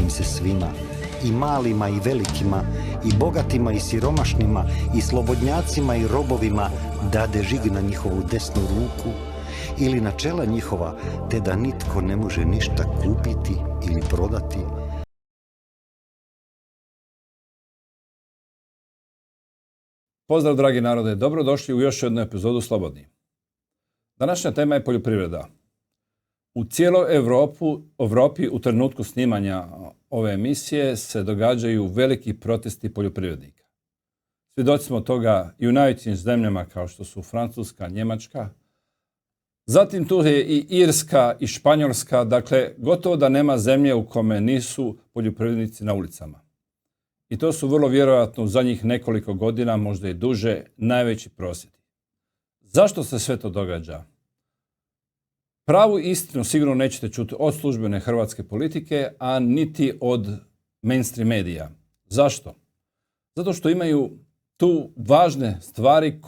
im se svima, i malima i velikima, i bogatima i siromašnima, i slobodnjacima i robovima, dade žig na njihovu desnu ruku ili na čela njihova, te da nitko ne može ništa kupiti ili prodati. Pozdrav dragi narode, dobrodošli u još jednu epizodu Slobodni. Današnja tema je poljoprivreda. U cijeloj Europi u trenutku snimanja ove emisije se događaju veliki protesti poljoprivrednika. Svjedoci smo toga i u najvećim zemljama kao što su Francuska, Njemačka. Zatim tu je i Irska i Španjolska, dakle gotovo da nema zemlje u kome nisu poljoprivrednici na ulicama. I to su vrlo vjerojatno u zadnjih nekoliko godina, možda i duže, najveći prosvjedi. Zašto se sve to događa? Pravu istinu sigurno nećete čuti od službene hrvatske politike, a niti od mainstream medija. Zašto? Zato što imaju tu važne stvari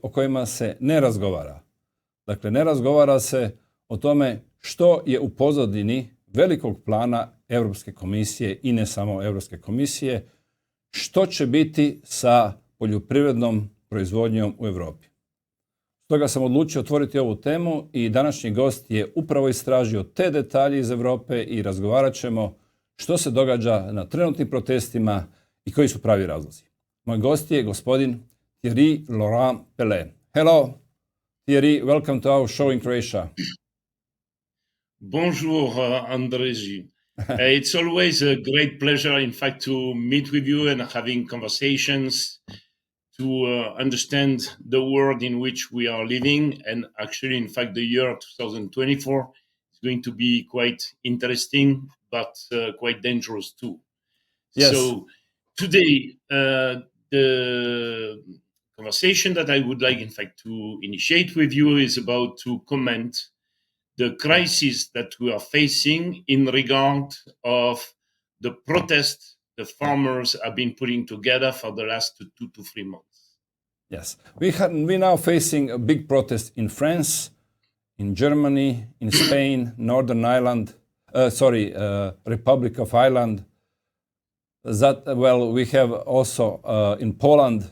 o kojima se ne razgovara. Dakle, ne razgovara se o tome što je u pozadini velikog plana Europske komisije i ne samo Europske komisije, što će biti sa poljoprivrednom proizvodnjom u Europi. Stoga sam odlučio otvoriti ovu temu i današnji gost je upravo istražio te detalje iz Europe i razgovarat ćemo što se događa na trenutnim protestima i koji su pravi razlozi. Moj gost je gospodin Thierry Laurent Pellet. Hello, Thierry, welcome to our show in Croatia. Bonjour, Andrei. It's always a great pleasure, in fact, to meet with you and having conversations to understand the world in which we are living. And actually, in fact, the year 2024 is going to be quite interesting, but quite dangerous too. Yes. So today, the conversation that I would like, in fact, to initiate with you is about to comment the crisis that we are facing in regard of the protest the farmers have been putting together for the last 2 to 3 months. Yes, we're now facing a big protest in France, in Germany, in Spain, Northern Ireland, Republic of Ireland. We have also in Poland,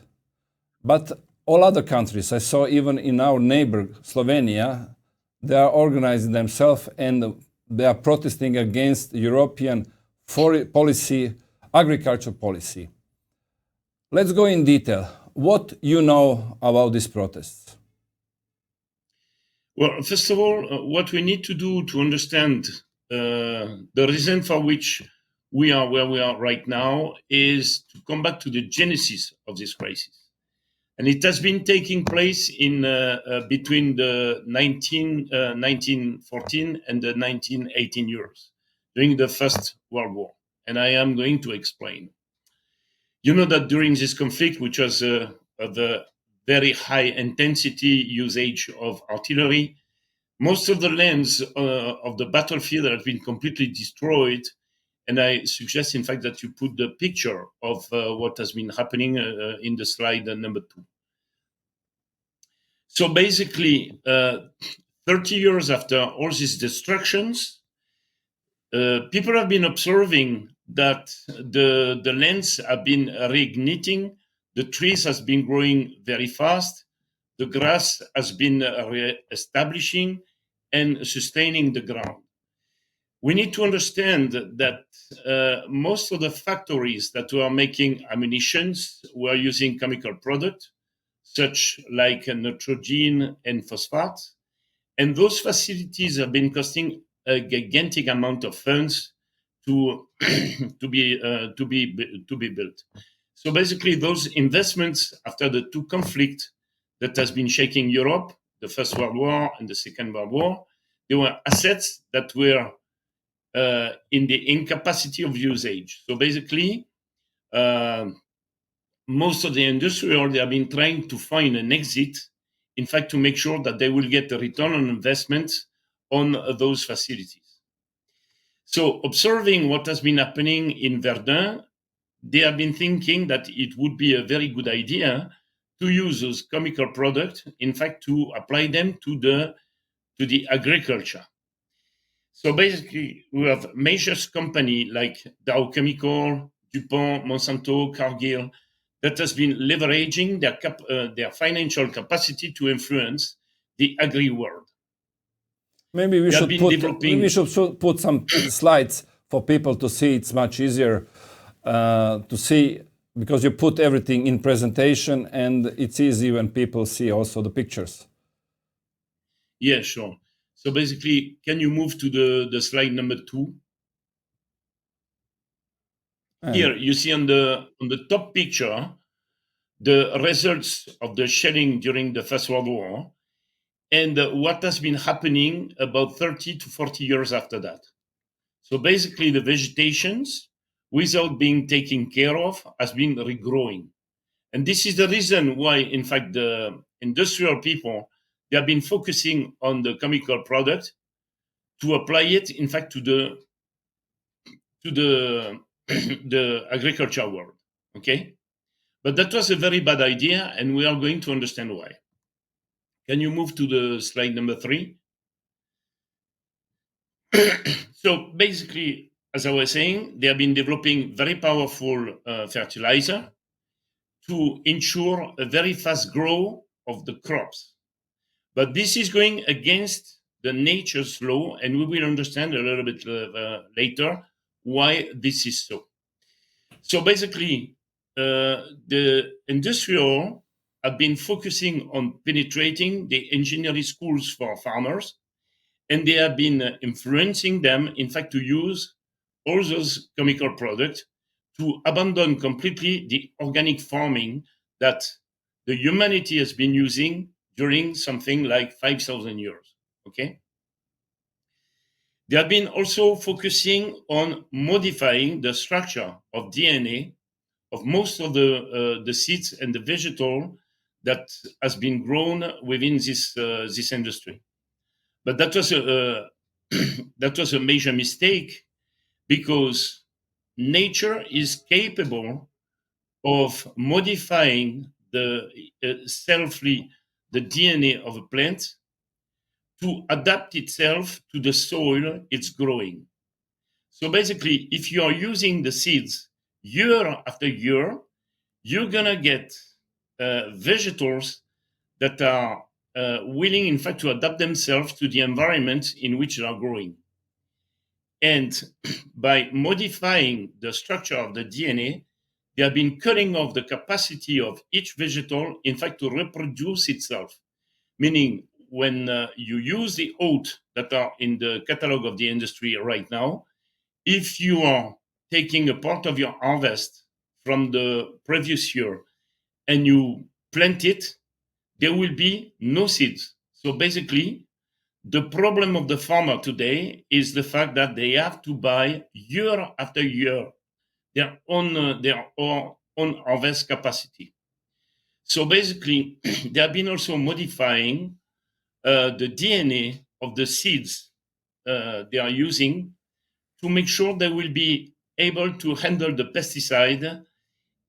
but all other countries. I saw even in our neighbor Slovenia, they are organizing themselves and they are protesting against European policy, agriculture policy. Let's go in detail. What you know about these protests? Well, first of all, what we need to do to understand the reason for which we are where we are right now is to come back to the genesis of this crisis. And it has been taking place in between the 1914 and the 1918 years, during the First World War. And I am going to explain. You know that during this conflict, which was the very high intensity usage of artillery, most of the lands of the battlefield have been completely destroyed. And I suggest, in fact, that you put the picture of what has been happening in the slide number 2. So basically, 30 years after all these destructions, people have been observing that the lands have been reigniting, the trees has been growing very fast, the grass has been re-establishing and sustaining the ground. We need to understand that most of the factories that were making ammunitions were using chemical products, such like nitrogen and phosphate. And those facilities have been costing a gigantic amount of funds to be built. So basically, those investments after the 2 conflicts that has been shaking Europe, the First World War and the Second World War, they were assets that were in the incapacity of usage. So basically, most of the industrial, they have been trying to find an exit, in fact, to make sure that they will get a return on investment on those facilities. So observing what has been happening in Verdun, they have been thinking that it would be a very good idea to use those chemical products, in fact, to apply them to the agriculture. So basically, we have major companies like Dow Chemical, DuPont, Monsanto, Cargill, that has been leveraging their financial capacity to influence the agri world. Maybe we They have should been put developing. we should put some slides for people to see. It's much easier to see because you put everything in presentation, and it's easy when people see also the pictures. Yeah, sure. So basically, can you move to the slide number 2? Here you see on the top picture the results of the shelling during the First World War and what has been happening about 30 to 40 years after that. So basically, the vegetations, without being taken care of, has been regrowing. And this is the reason why, in fact, the industrial people, they have been focusing on the chemical product to apply it, in fact, to the the agriculture world. Okay, but that was a very bad idea, and we are going to understand why. Can you move to the slide number 3? So basically, as I was saying, they have been developing very powerful fertilizer to ensure a very fast growth of the crops. But this is going against the nature's law, and we will understand a little bit later why this is so. So basically, the industrial have been focusing on penetrating the engineering schools for farmers, and they have been influencing them, in fact, to use all those chemical products to abandon completely the organic farming that the humanity has been using during something like 5,000 years. Okay? They have been also focusing on modifying the structure of DNA of most of the seeds and the vegetable that has been grown within this industry. But that was that was a major mistake because nature is capable of modifying the the DNA of a plant to adapt itself to the soil it's growing. So basically, if you are using the seeds year after year, you're gonna get vegetables that are willing, in fact, to adapt themselves to the environment in which they are growing. And by modifying the structure of the DNA, they have been cutting off the capacity of each vegetable, in fact, to reproduce itself. Meaning, when you use the oats that are in the catalog of the industry right now, if you are taking a part of your harvest from the previous year and you plant it, there will be no seeds. So basically, the problem of the farmer today is the fact that they have to buy year after year their own harvest capacity. So basically, they have been also modifying the DNA of the seeds they are using to make sure they will be able to handle the pesticide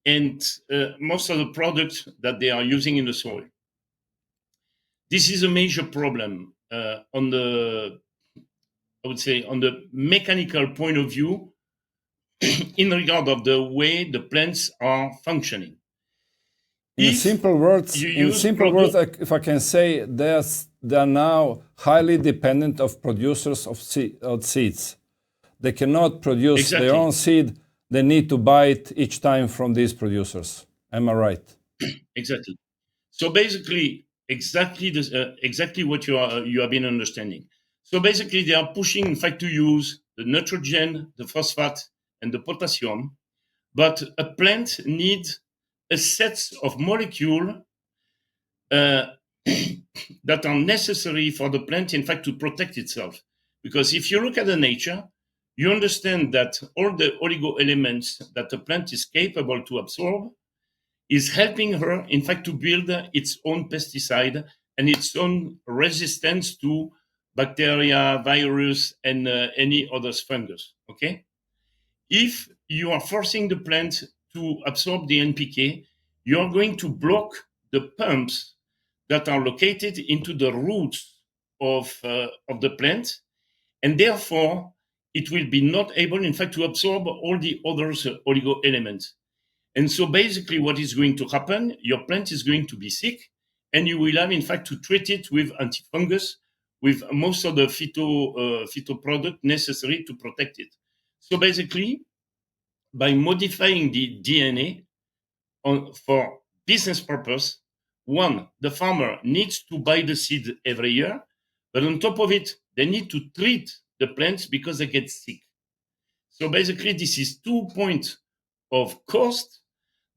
and most of the products that they are using in the soil. This is a major problem on the, I would say, on the mechanical point of view in regard of the way the plants are functioning. In simple words, if I can say, they are now highly dependent of producers of seeds. They cannot produce their own seed. They need to buy it each time from these producers. Am I right? Exactly. So basically, exactly what you have been understanding. So basically, they are pushing, in fact, to use the nitrogen, the phosphate, and the potassium. But a plant needs a set of molecules that are necessary for the plant, in fact, to protect itself. Because if you look at the nature, you understand that all the oligo elements that the plant is capable to absorb is helping her, in fact, to build its own pesticide and its own resistance to bacteria, virus, and any other fungus. Okay? If you are forcing the plant to absorb the NPK, you are going to block the pumps that are located into the roots of the plant, and therefore it will be not able, in fact, to absorb all the other oligo elements. And so basically what is going to happen, your plant is going to be sick, and you will have, in fact, to treat it with antifungus, with most of the phyto product necessary to protect it. So basically, by modifying the DNA for business purpose, one, the farmer needs to buy the seed every year, but on top of it, they need to treat the plants because they get sick. So basically, this is 2 points of cost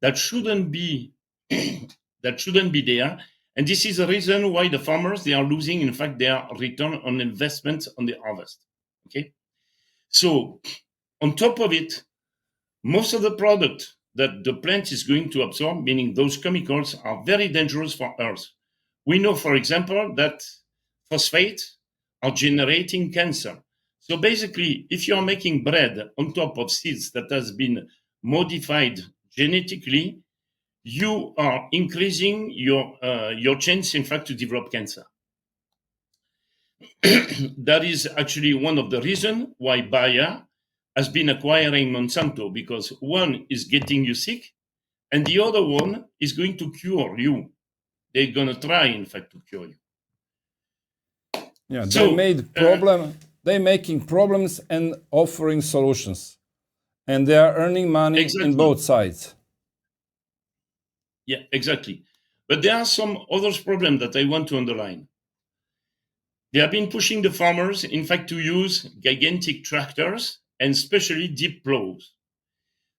that shouldn't be there. And this is the reason why the farmers, they are losing, in fact, their return on investment on the harvest. Okay. So on top of it, most of the product that the plant is going to absorb, meaning those chemicals, are very dangerous for Earth. We know, for example, that phosphates are generating cancer. So basically, if you are making bread on top of seeds that has been modified genetically, you are increasing your chance, in fact, to develop cancer. That is actually one of the reasons why Bayer has been acquiring Monsanto, because one is getting you sick, and the other one is going to cure you. They're going to try, in fact, to cure you. Yeah, So, they're making problems and offering solutions, and they are earning money exactly. in both sides. Yeah, exactly. But there are some other problems that I want to underline. They have been pushing the farmers, in fact, to use gigantic tractors and especially deep plows.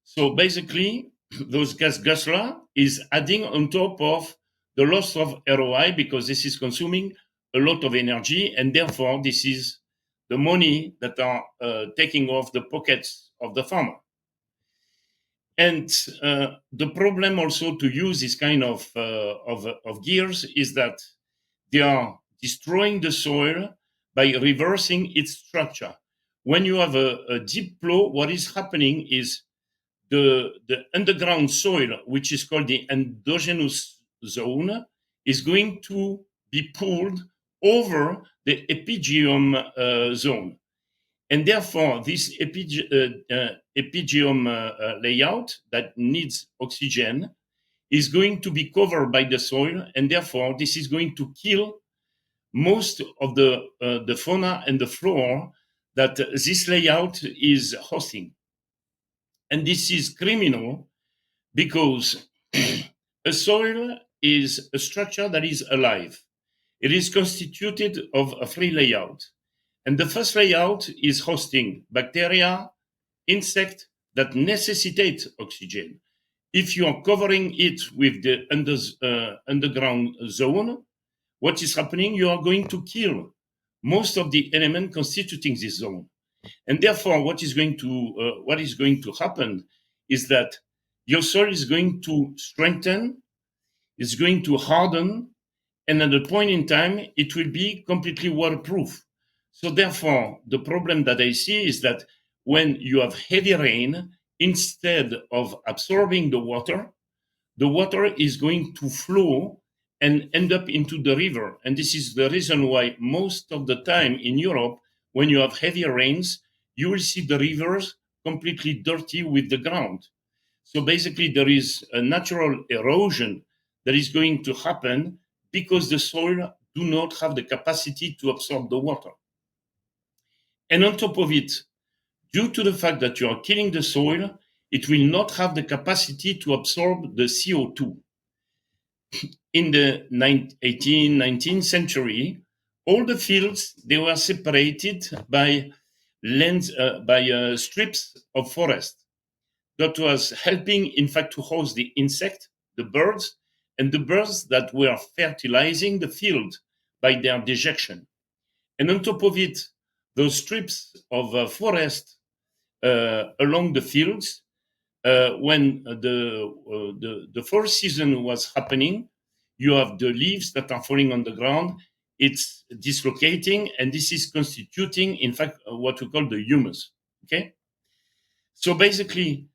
So basically, those gas guzzler is adding on top of the loss of ROI, because this is consuming a lot of energy, and therefore this is the money that are taking off the pockets of the farmer. And the problem also to use this kind of gears is that they are destroying the soil by reversing its structure. When you have a deep plow, what is happening is the underground soil, which is called the endogenous zone, is going to be pulled over the epigeum zone. And therefore, this epigeum layout that needs oxygen is going to be covered by the soil, and therefore this is going to kill most of the fauna and the flora that this layout is hosting. And this is criminal because a soil is a structure that is alive. It is constituted of a three layout. And the first layout is hosting bacteria, insects that necessitate oxygen. If you are covering it with the underground zone, what is happening? You are going to kill most of the elements constituting this zone. And therefore, what is going to happen is that your soil is going to strengthen, it's going to harden, and at a point in time, it will be completely waterproof. So therefore, the problem that I see is that when you have heavy rain, instead of absorbing the water is going to flow and end up into the river. And this is the reason why most of the time in Europe, when you have heavy rains, you will see the rivers completely dirty with the ground. So basically, there is a natural erosion that is going to happen because the soil do not have the capacity to absorb the water. And on top of it, due to the fact that you are killing the soil, it will not have the capacity to absorb the CO2. In the 18th, 19th century, all the fields, they were separated by strips of forest that was helping, in fact, to host the insect, the birds, and the birds that were fertilizing the field by their dejection. And on top of it, those strips of forest along the fields, when the fall season was happening, you have the leaves that are falling on the ground, it's dislocating, and this is constituting, in fact, what we call the humus. Okay? So basically,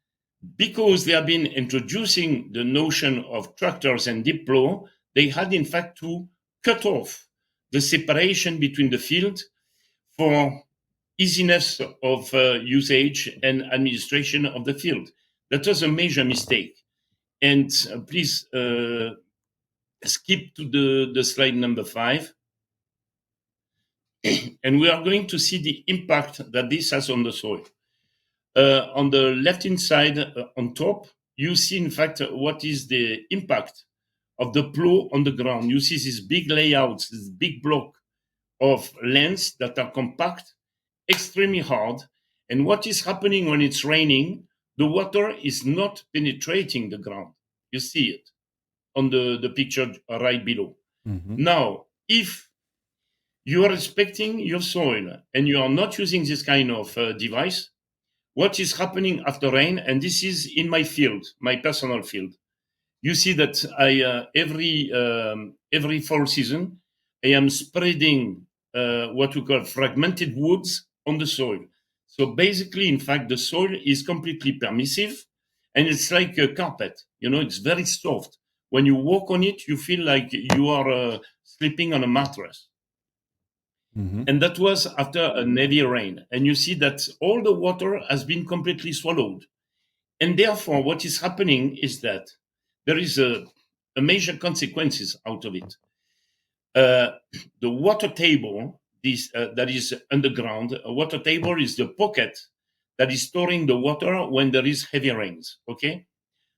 because they have been introducing the notion of tractors and deep plow, they had, in fact, to cut off the separation between the field for easiness of usage and administration of the field. That was a major mistake. And please skip to the slide number 5. And we are going to see the impact that this has on the soil. On the left-hand side, on top, you see, in fact, what is the impact of the plow on the ground. You see these big layouts, this big block of lands that are compact, extremely hard. And what is happening when it's raining, the water is not penetrating the ground. You see it on the picture right below. Mm-hmm. Now, if you are respecting your soil and you are not using this kind of device, what is happening after rain, and this is in my field, my personal field, you see that I every fall season, I am spreading what we call fragmented woods on the soil. So basically, in fact, the soil is completely permissive, and it's like a carpet. You know, it's very soft. When you walk on it, you feel like you are sleeping on a mattress. Mm-hmm. And that was after a heavy rain. And you see that all the water has been completely swallowed. And therefore, what is happening is that there is a major consequences out of it. The water table, that is underground, a water table is the pocket that is storing the water when there is heavy rains. Okay,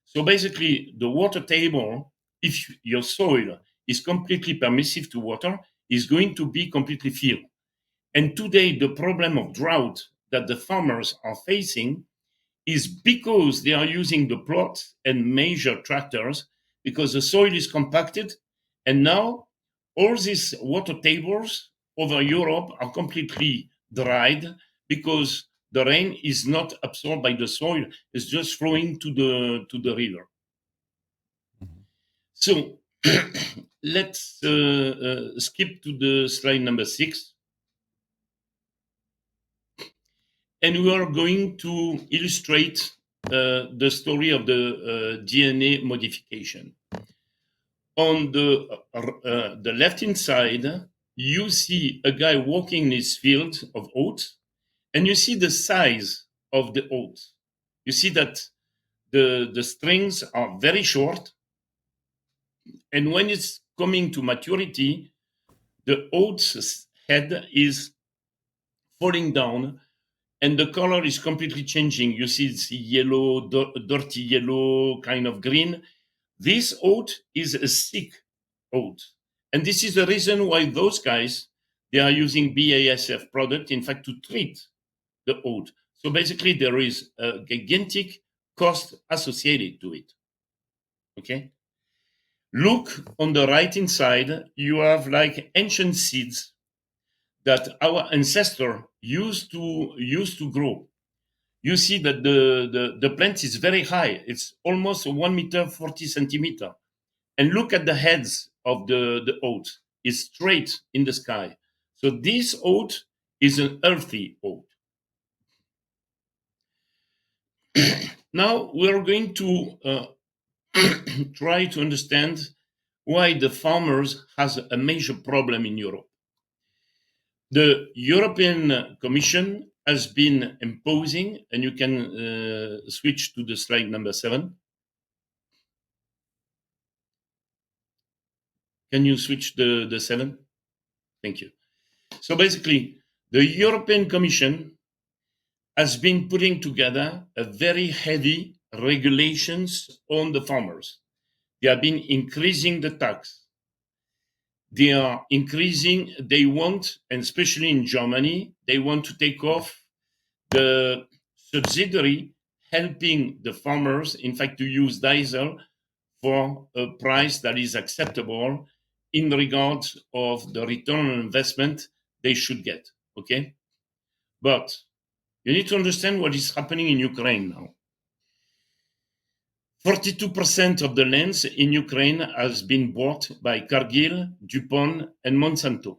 so basically, the water table, if your soil is completely permissive to water, is going to be completely filled. And today, the problem of drought that the farmers are facing is because they are using the plots and major tractors, because the soil is compacted. And now all these water tables over Europe are completely dried because the rain is not absorbed by the soil. It's just flowing to the river. So let's skip to the slide number 6. And we are going to illustrate the story of the DNA modification. On the left-hand side, you see a guy walking in his field of oats, and you see the size of the oats. You see that the strings are very short, and when it's coming to maturity, the oats head is falling down, and the color is completely changing. You see it's yellow, dirty yellow, kind of green. This oat is a sick oat. And this is the reason why those guys, they are using BASF product, in fact, to treat the oat. So basically, there is a gigantic cost associated to it. Okay? Look on the right-hand side, you have like ancient seeds that our ancestor used to grow. You see that the plant is very high. It's almost 1 meter 40 centimeter. And look at the heads of the oat. It's straight in the sky. So this oat is an earthy oat. Now we're going to try to understand why the farmers has a major problem in Europe. The European Commission has been imposing, and you can switch to the slide number 7. Can you switch the 7? Thank you. So basically, the European Commission has been putting together a very heavy regulations on the farmers. They have been increasing the tax. They are increasing, they want, and especially in Germany, they want to take off the subsidiary helping the farmers, in fact, to use diesel for a price that is acceptable in regard of the return on investment they should get, okay? But you need to understand what is happening in Ukraine now. 42% of the lands in Ukraine has been bought by Cargill, DuPont, and Monsanto.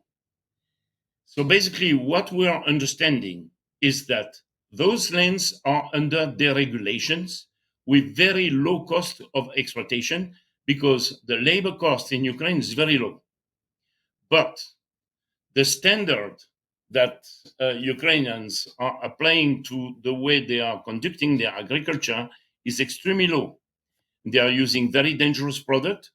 So basically, what we are understanding is that those lands are under their regulations with very low cost of exploitation because the labor cost in Ukraine is very low. But the standard that Ukrainians are applying to the way they are conducting their agriculture is extremely low. They are using very dangerous product.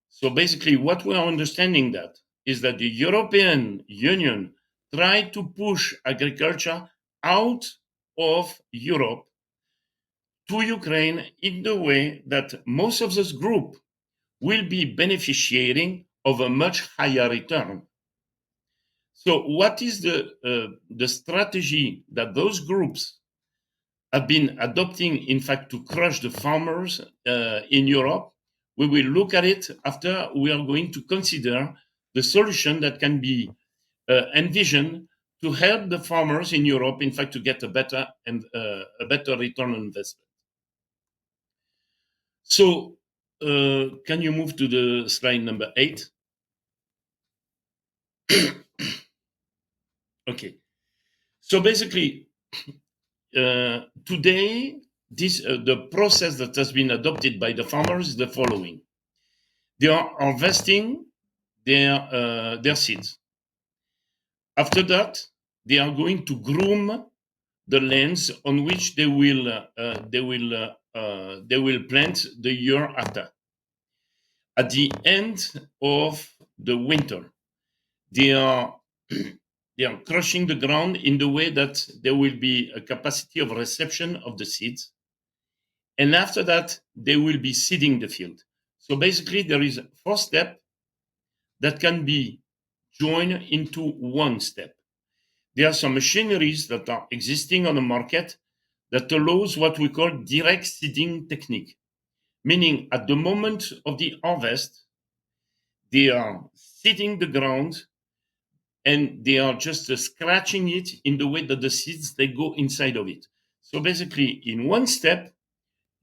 So basically, what we are understanding that is that the European Union tried to push agriculture out of Europe to Ukraine in the way that most of this group will be beneficiating of a much higher return. So what is the strategy that those groups have been adopting, in fact, to crush the farmers in Europe? We will look at it after we are going to consider the solution that can be envisioned to help the farmers in Europe, in fact, to get a better return on investment. So, can you move to the slide number 8? Okay. So basically, today, the process that has been adopted by the farmers is the following: they are harvesting their seeds. After that, they are going to groom the lands on which they will plant the year after. At the end of the winter, they are crushing the ground in the way that there will be a capacity of reception of the seeds. And after that, they will be seeding the field. So basically, there is 4 steps that can be joined into one step. There are some machineries that are existing on the market that allows what we call direct seeding technique, meaning at the moment of the harvest, they are seeding the ground and they are just scratching it in the way that the seeds, they go inside of it. So basically, in one step,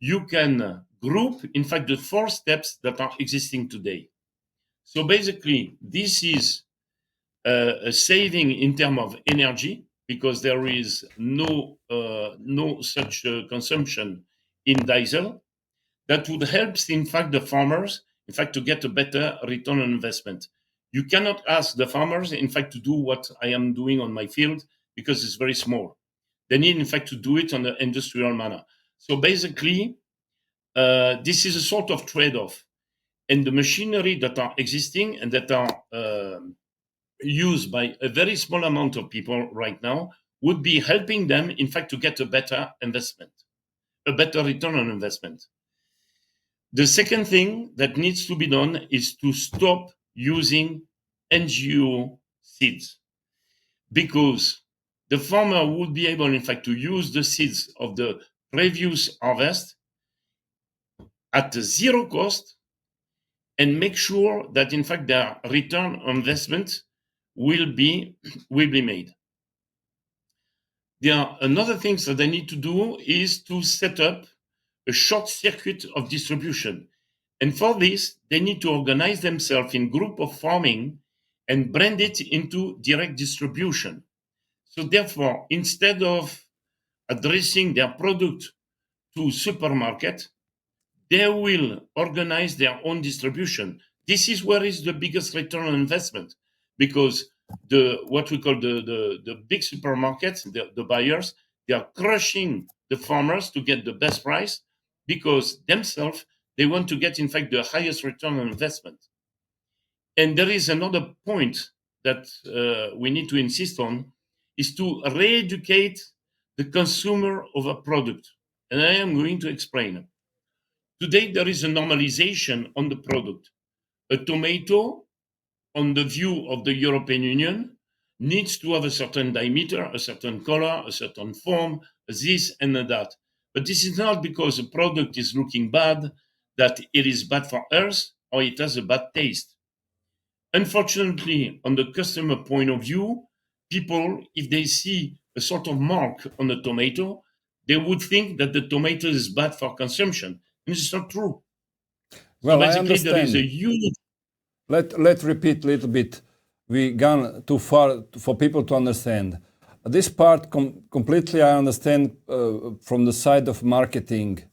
you can group, in fact, the 4 steps that are existing today. So basically, this is a saving in terms of energy, because there is no such consumption in diesel. That would help, in fact, the farmers, in fact, to get a better return on investment. You cannot ask the farmers, in fact, to do what I am doing on my field, because it's very small. They need, in fact, to do it on an industrial manner. So basically, this is a sort of trade-off. And the machinery that are existing and that are used by a very small amount of people right now would be helping them, in fact, to get a better investment, a better return on investment. The second thing that needs to be done is to stop using NGO seeds, because the farmer would be able, in fact, to use the seeds of the previous harvest at 0 cost and make sure that, in fact, their return on investment will be made. There are another things that they need to do is to set up a short circuit of distribution. And for this, they need to organize themselves in group of farming and brand it into direct distribution. So therefore, instead of addressing their product to supermarket, they will organize their own distribution. This is where is the biggest return on investment, because what we call the big supermarkets, the buyers, they are crushing the farmers to get the best price, because themselves, they want to get, in fact, the highest return on investment. And there is another point that we need to insist on, is to re-educate the consumer of a product. And I am going to explain. Today, there is a normalization on the product. A tomato, on the view of the European Union, needs to have a certain diameter, a certain color, a certain form, this and that. But this is not because the product is looking bad, that it is bad for us, or it has a bad taste. Unfortunately, on the customer point of view, people, if they see a sort of mark on the tomato, they would think that the tomato is bad for consumption. And it's not true. Well, so basically, I understand. there is a huge... Let's repeat a little bit. We gone too far for people to understand. This part completely I understand from the side of marketing.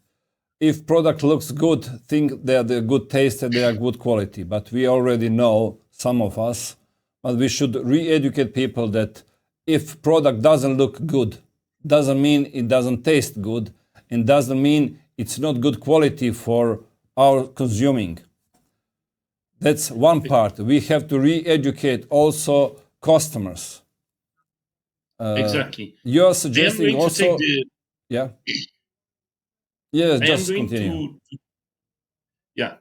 If product looks good, think they are the good taste and they are good quality. But we already know, some of us, but we should re-educate people that if product doesn't look good, doesn't mean it doesn't taste good, and doesn't mean it's not good quality for our consuming. That's one part. We have to re-educate also customers. Exactly. You are I am suggesting going to take also... the. Yeah. Yes, I am just going continue. Yeah.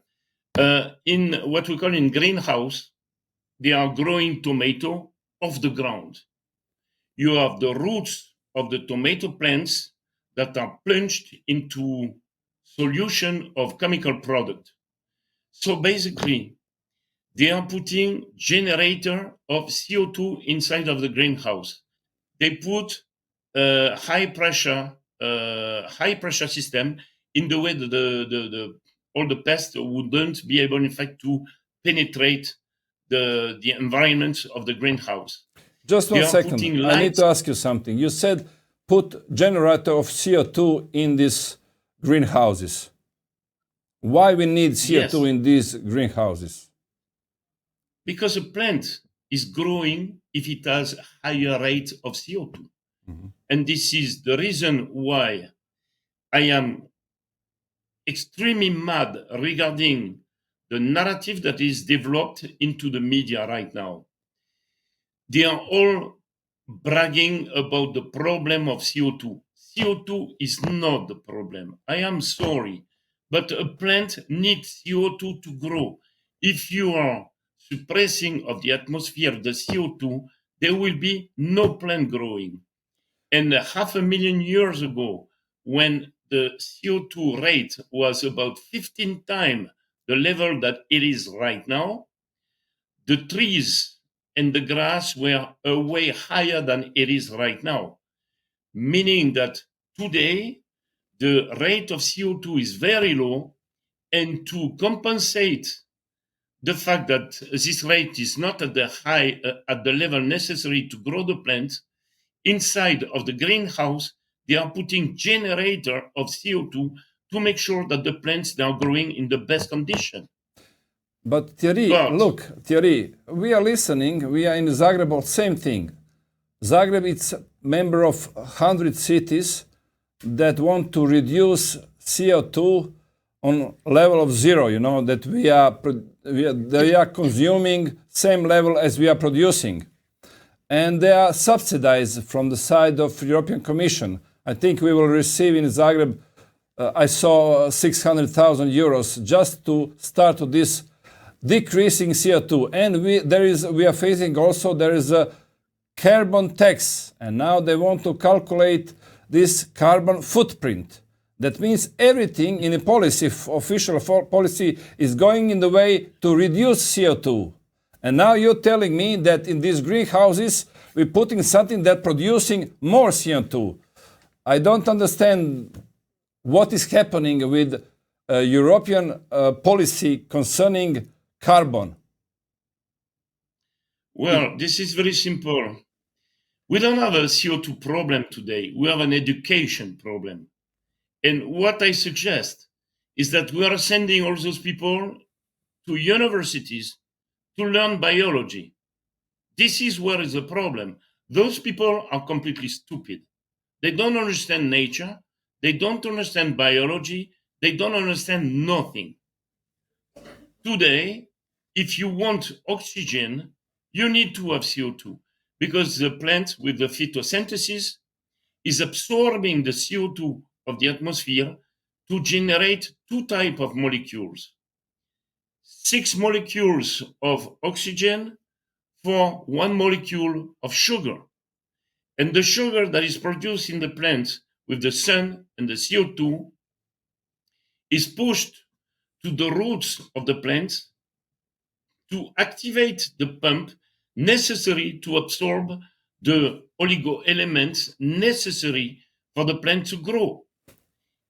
In what we call in greenhouse, they are growing tomato off the ground. You have the roots of the tomato plants that are plunged into solution of chemical product. So basically, they are putting generator of CO2 inside of the greenhouse. They put high pressure system in the way that all the pests wouldn't be able, in fact, to penetrate the environment of the greenhouse. Just They one are putting second. I need lights. to ask you something. You said put generator of CO2 in these greenhouses. Why we need CO2 Yes, in these greenhouses? because a plant is growing if it has a higher rate of CO2. And this is the reason why I am extremely mad regarding the narrative that is developed into the media right now. They are all bragging about the problem of CO2. CO2 is not the problem. I am sorry, but a plant needs CO2 to grow. If you are suppressing of the atmosphere the CO2, there will be no plant growing. And 500,000 years ago, when the CO2 rate was about 15 times the level that it is right now, the trees and the grass were way higher than it is right now, meaning that today the rate of CO2 is very low, and to compensate the fact that this rate is not at the level necessary to grow the plant, inside of the greenhouse, they are putting generator of CO2 to make sure that the plants are growing in the best condition. But Thierry, But look, Thierry, we are listening. We are in Zagreb, same thing. Zagreb is a member of 100 cities that want to reduce CO2 on level of zero, you know, that they are consuming same level as we are producing. And they are subsidized from the side of European Commission. I think we will receive in Zagreb, I saw 600,000 euros just to start this decreasing CO2. And we are facing also, there is a carbon tax. And now they want to calculate this carbon footprint. That means everything in a policy, official policy, is going in the way to reduce CO2. And now you're telling me that in these greenhouses, we're putting something that producing more CO2. I don't understand what is happening with European policy concerning carbon. well, this is very simple. We don't have a CO2 problem today. We have an education problem. And what I suggest is that we are sending all those people to universities to learn biology. This is where is the problem. Those people are completely stupid. They don't understand nature. They don't understand biology. They don't understand nothing. Today, if you want oxygen, you need to have CO2 because the plant with the photosynthesis is absorbing the CO2 of the atmosphere to generate two types of molecules. 6 molecules of oxygen for 1 molecule of sugar. And the sugar that is produced in the plant with the sun and the CO2 is pushed to the roots of the plant to activate the pump necessary to absorb the oligo elements necessary for the plant to grow.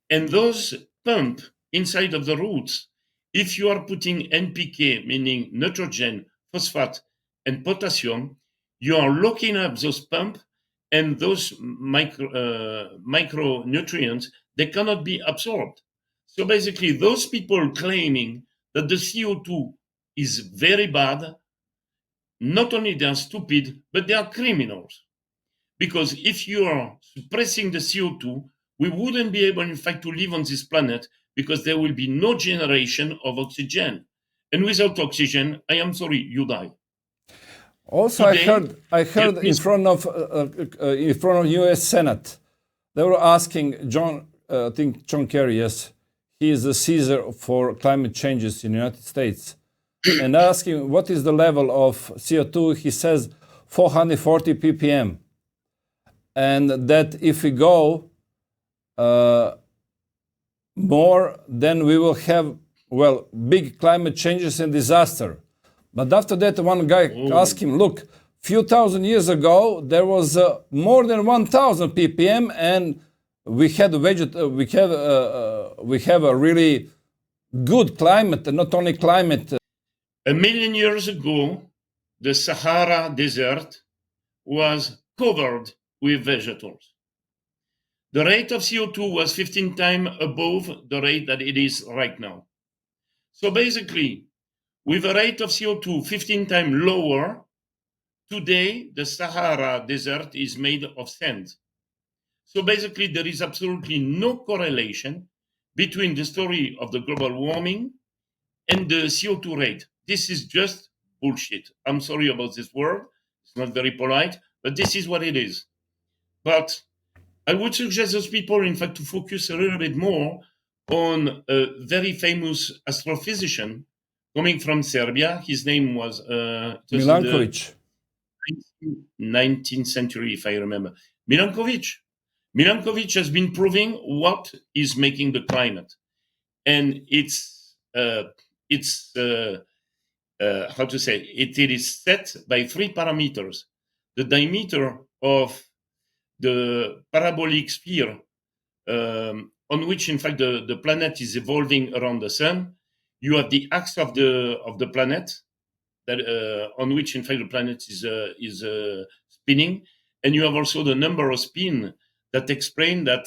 And those pump inside of the roots, if you are putting NPK, meaning nitrogen, phosphate, and potassium, you are locking up those pumps, and those micronutrients, they cannot be absorbed. So basically, those people claiming that the CO2 is very bad, not only they are stupid, but they are criminals. because if you are suppressing the CO2, we wouldn't be able, in fact, to live on this planet because there will be no generation of oxygen. And without oxygen, I am sorry, you die. Also, Today, I heard in front of U.S. Senate, they were asking John Kerry, yes, he is the Caesar for climate changes in the United States, and asking what is the level of CO2. He says 440 ppm, and that if we go more, then we will have big climate changes and disaster. But after that, one guy asked him, look, few thousand years ago, there was more than 1,000 ppm, and we have a really good climate, and not only climate. 1 million years ago, the Sahara Desert was covered with vegetables. The rate of CO2 was 15 times above the rate that it is right now. So basically, with a rate of CO2 15 times lower, today the Sahara Desert is made of sand. So basically, there is absolutely no correlation between the story of the global warming and the CO2 rate. This is just bullshit. I'm sorry about this word. It's not very polite, but this is what it is. But I would suggest those people, in fact, to focus a little bit more on a very famous astrophysician coming from Serbia. His name was Milankovic. 19th century, if I remember. Milankovic has been proving what is making the climate, and it's how to say it is set by 3 parameters: the diameter of the parabolic sphere on which, in fact, the planet is evolving around the sun. You have the axis of the planet that on which, in fact, the planet is spinning, and you have also the number of spin that explain that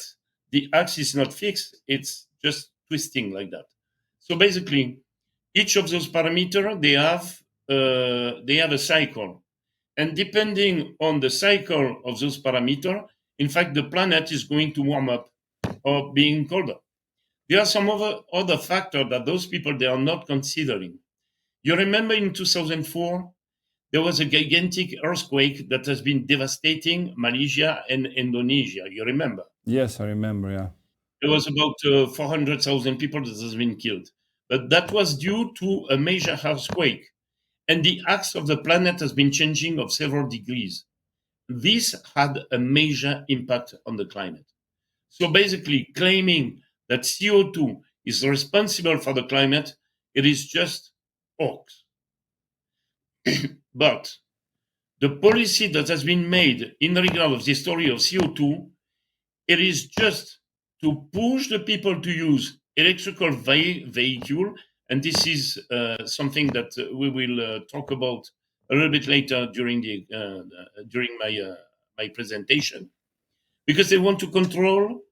the axis is not fixed; it's just twisting like that. So basically, each of those parameters they have a cycle, and depending on the cycle of those parameters, in fact, the planet is going to warm up or being colder. There are some other factors that those people they are not considering. You remember in 2004, there was a gigantic earthquake that has been devastating Malaysia and Indonesia. You remember? Yes, I remember, yeah. There was about 400,000 people that has been killed. But that was due to a major earthquake. And the axis of the planet has been changing of several degrees. This had a major impact on the climate. So basically, claiming that CO2 is responsible for the climate, it is just hoax. But the policy that has been made in regard of the story of CO2, it is just to push the people to use electrical vehicle, and this is something that we will talk about a little bit later during my presentation, because they want to control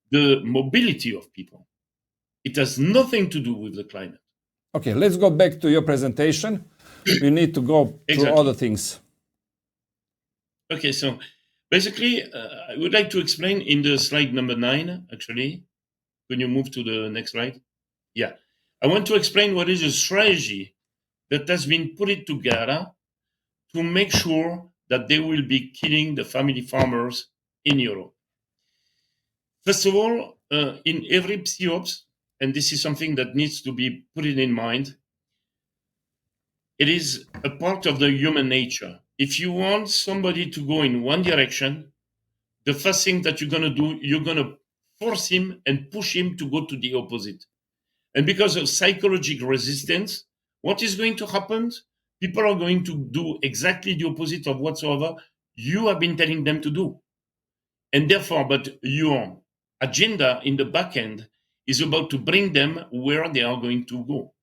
the mobility of people. It has nothing to do with the climate. Okay, let's go back to your presentation. We need to go through other things. Okay, so basically, I would like to explain in the slide number 9, actually. Can you move to the next slide? Yeah. I want to explain what is a strategy that has been put together to make sure that they will be killing the family farmers in Europe. First of all, in every PSYOPs, and this is something that needs to be put in mind, it is a part of the human nature. If you want somebody to go in one direction, the first thing that you're going to do, you're going to force him and push him to go to the opposite. And because of psychological resistance, what is going to happen? People are going to do exactly the opposite of whatsoever you have been telling them to do. And therefore, but your agenda in the back end is about to bring them where they are going to go.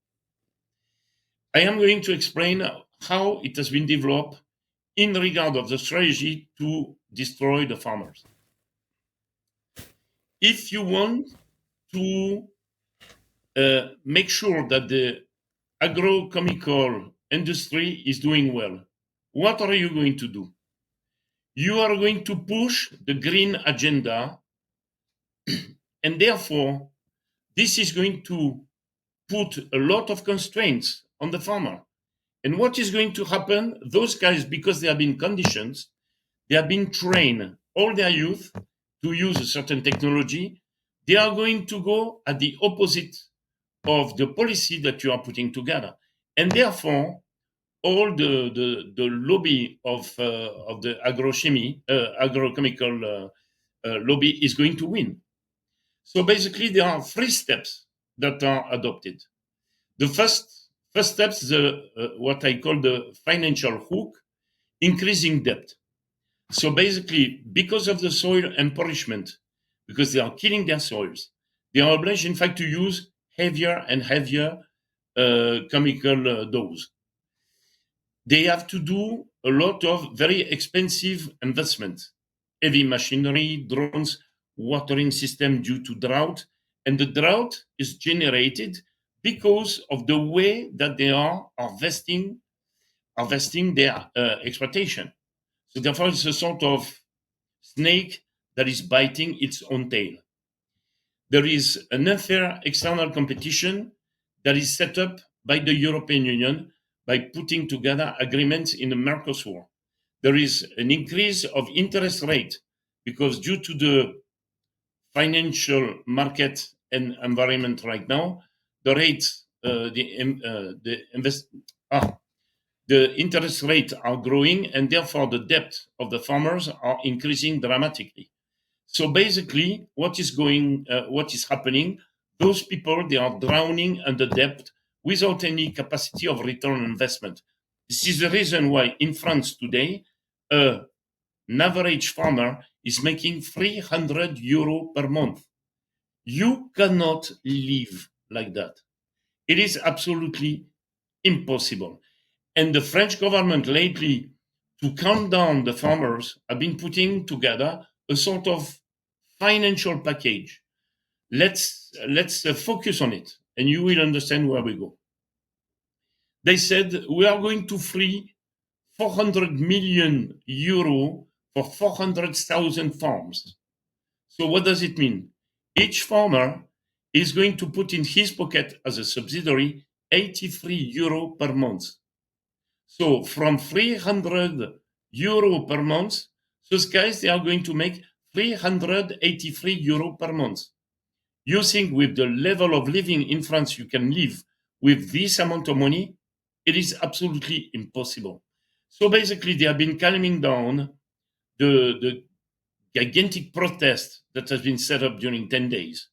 I am going to explain how it has been developed in regard of the strategy to destroy the farmers. If you want to make sure that the agrochemical industry is doing well, what are you going to do? you are going to push the green agenda, and therefore this is going to put a lot of constraints on the farmer. And what is going to happen? Those guys, because they have been conditioned, they have been trained all their youth to use a certain technology. They are going to go at the opposite of the policy that you are putting together. And therefore, all the lobby of the agrochemical lobby is going to win. So basically, there are 3 steps that are adopted. The first step is what I call the financial hook, increasing debt. So basically, because of the soil impoverishment, because they are killing their soils, they are obliged, in fact, to use heavier and heavier chemical dose. They have to do a lot of very expensive investment, heavy machinery, drones, watering system due to drought. And the drought is generated because of the way that they are harvesting their exploitation. So therefore, it's a sort of snake that is biting its own tail. There is an unfair external competition that is set up by the European Union by putting together agreements in the Mercosur. There is an increase of interest rate because due to the financial market and environment right now, the rates, the interest rates are growing, and therefore the debt of the farmers are increasing dramatically. So basically, what is happening? Those people, they are drowning under debt without any capacity of return on investment. This is the reason why in France today, an average farmer is making 300 euro per month. You cannot live like that. It is absolutely impossible. And the French government lately, to calm down the farmers, have been putting together a sort of financial package. Let's focus on it, and you will understand where we go. They said we are going to free 400 million euro for 400,000 farms. So what does it mean? Each farmer is going to put in his pocket as a subsidiary 83 euro per month. So from 300 euro per month, those guys, they are going to make 383 euro per month. You think with the level of living in France you can live with this amount of money? It is absolutely impossible. So basically, they have been calming down the gigantic protest that has been set up during 10 days.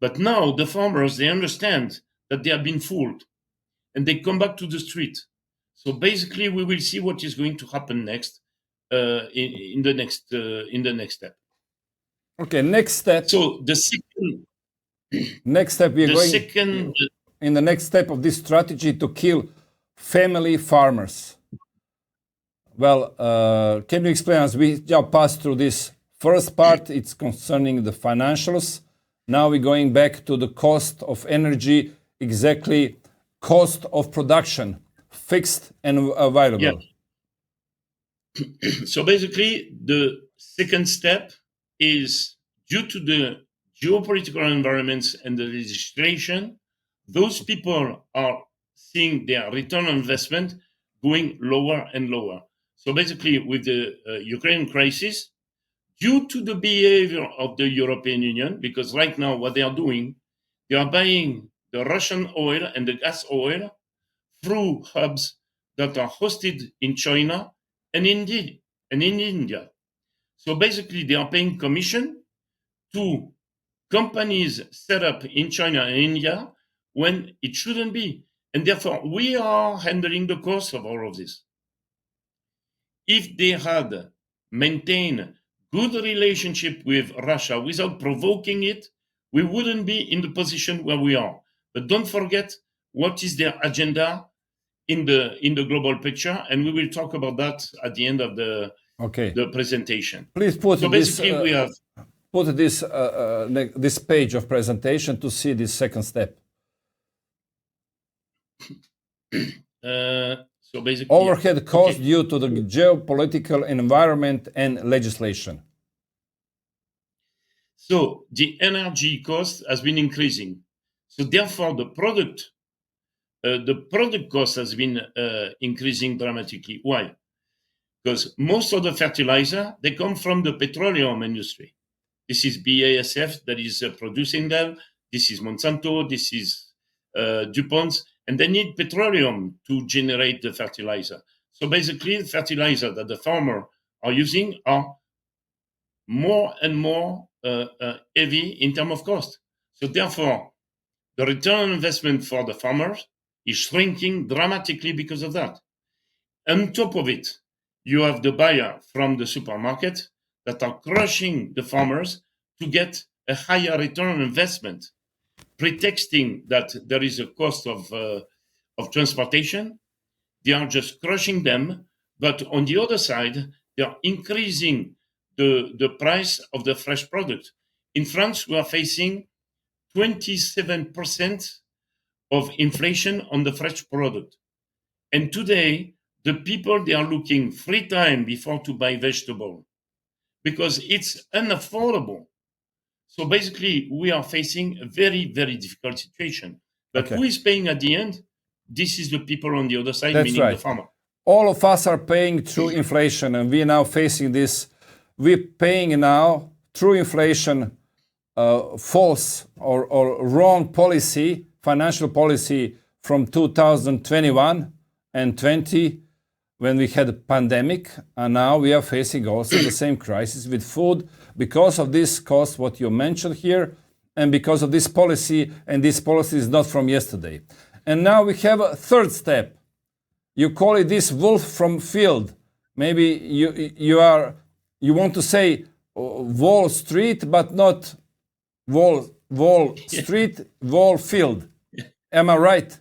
But now the farmers, they understand that they have been fooled, and they come back to the street. So basically, we will see what is going to happen next in the next step. Okay, next step. So the second we are going in the next step of this strategy to kill family farmers. Well, can you explain us? We just passed through this first part. It's concerning the financials. Now we're going back to the cost of energy, exactly cost of production, fixed and available. Yeah. So basically, the second step is due to the geopolitical environments and the legislation, those people are seeing their return on investment going lower and lower. So basically, with the Ukraine crisis, due to the behavior of the European Union, because right now what they are doing, they are buying the Russian oil and the gas oil through hubs that are hosted in China and in India. So basically, they are paying commission to companies set up in China and India when it shouldn't be. And therefore, we are handling the cost of all of this. If they had maintained good relationship with Russia without provoking it, we wouldn't be in the position where we are. But don't forget what is their agenda in the global picture, and we will talk about that at the end of the presentation. Please put so basically we have put this page of presentation to see this second step. So basically, overhead costs due to the geopolitical environment and legislation. So the energy cost has been increasing. So therefore, the product cost has been increasing dramatically. Why? Because most of the fertilizer, they come from the petroleum industry. This is BASF that is producing them. This is Monsanto. This is DuPont. And they need petroleum to generate the fertilizer. So basically, the fertilizer that the farmer are using are more and more heavy in terms of cost. So therefore, the return on investment for the farmers is shrinking dramatically because of that. On top of it, you have the buyer from the supermarket that are crushing the farmers to get a higher return on investment, pretexting that there is a cost of transportation. They are just crushing them. But on the other side, they are increasing the price of the fresh product. In France, we are facing 27% of inflation on the fresh product. And today, the people, they are looking 3 times before to buy vegetable because it's unaffordable. So basically, we are facing a very, very difficult situation. But who is paying at the end? This is the people on the other side, That's meaning right. the farmer. All of us are paying through inflation, and we're now facing this. We're paying now through inflation false or wrong policy, financial policy from 2021 and 20 when we had a pandemic, and now we are facing also the same crisis with food because of this cost, what you mentioned here, and because of this policy, and this policy is not from yesterday. And now we have a third step. You call it this wolf from field. Maybe you want to say Wall Street, but not Wall Street, Wall Field. Am I right?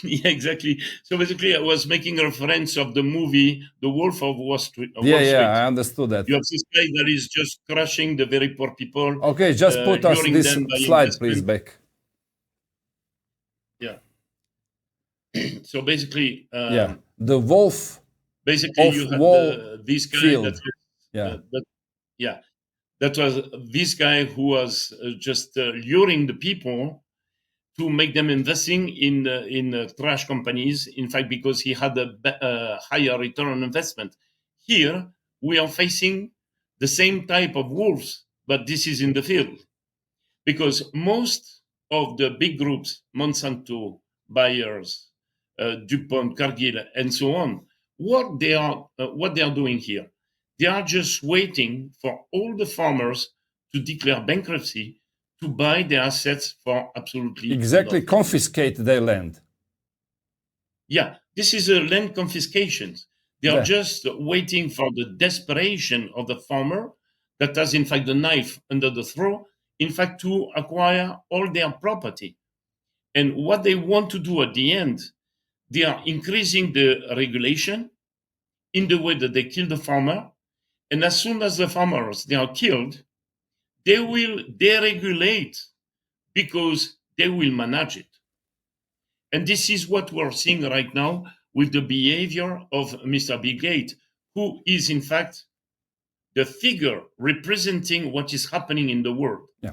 Yeah, exactly. So basically, I was making a reference of the movie The Wolf of Wall Street. I understood that. You have this guy that is just crushing the very poor people. Okay, just put us this slide, please, back. Yeah. So basically, the wolf. Basically, you had this guy field. That was this guy who was just luring the people to make them investing in trash companies. In fact, because he had a higher return on investment. Here, we are facing the same type of wolves, but this is in the field. Because most of the big groups, Monsanto, Bayers, DuPont, Cargill, and so on, what they are doing here, they are just waiting for all the farmers to declare bankruptcy to buy their assets for absolutely nothing. Confiscate their land. Yeah, this is a land confiscation. They are just waiting for the desperation of the farmer that has, in fact, the knife under the throat, in fact, to acquire all their property. And what they want to do at the end, they are increasing the regulation in the way that they kill the farmer. And as soon as the farmers, they are killed, they will deregulate because they will manage it. And this is what we're seeing right now with the behavior of Mr. Bill Gates, who is, in fact, the figure representing what is happening in the world. Yeah.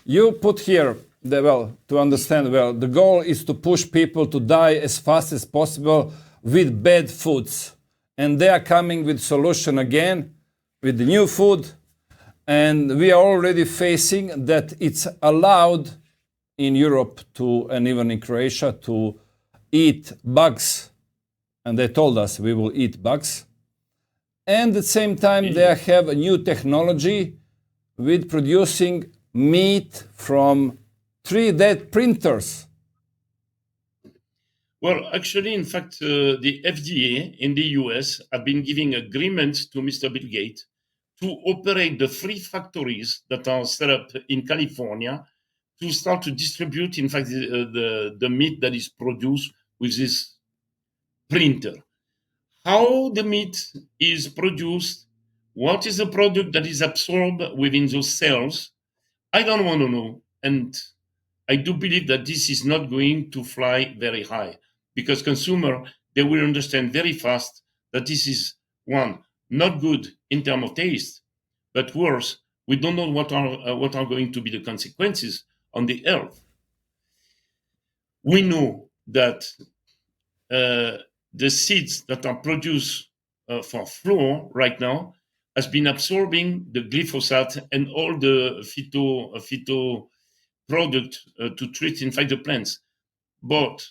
You put here, to understand the goal is to push people to die as fast as possible with bad foods. And they are coming with solution again, with the new food. And we are already facing that it's allowed in Europe and even in Croatia to eat bugs. And they told us we will eat bugs. And at the same time, they have a new technology with producing meat from 3D printers. Well, actually, in fact, the FDA in the US have been giving agreement to Mr. Bill Gates to operate the 3 factories that are set up in California to start to distribute, in fact, the meat that is produced with this printer. How the meat is produced, what is the product that is absorbed within those cells, I don't want to know. And I do believe that this is not going to fly very high. because consumer, they will understand very fast that this is, one, not good in terms of taste, but worse, we don't know what are going to be the consequences on the health. We know that the seeds that are produced for flour right now has been absorbing the glyphosate and all the phyto product to treat, in fact, the plants. But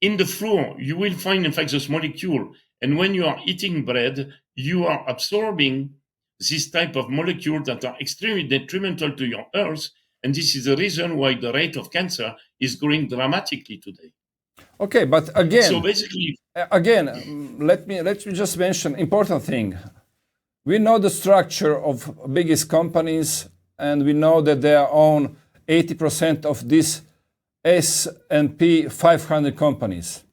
in the flour, you will find, in fact, this molecule. And when you are eating bread, you are absorbing this type of molecule that are extremely detrimental to your health. And this is the reason why the rate of cancer is growing dramatically today. Okay, but again, so basically, let me just mention important thing. We know the structure of biggest companies, and we know that they own 80% of these S&P 500 companies.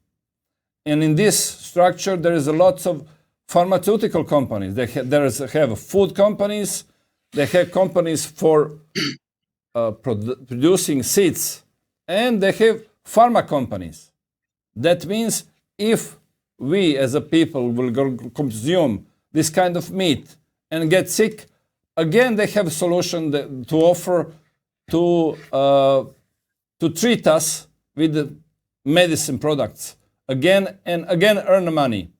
And in this structure, there is a lot of pharmaceutical companies. They have food companies. They have companies for producing seeds, and they have pharma companies. That means if we as a people will consume this kind of meat and get sick, again they have a solution to offer to treat us with the medicine products again and again, earn money.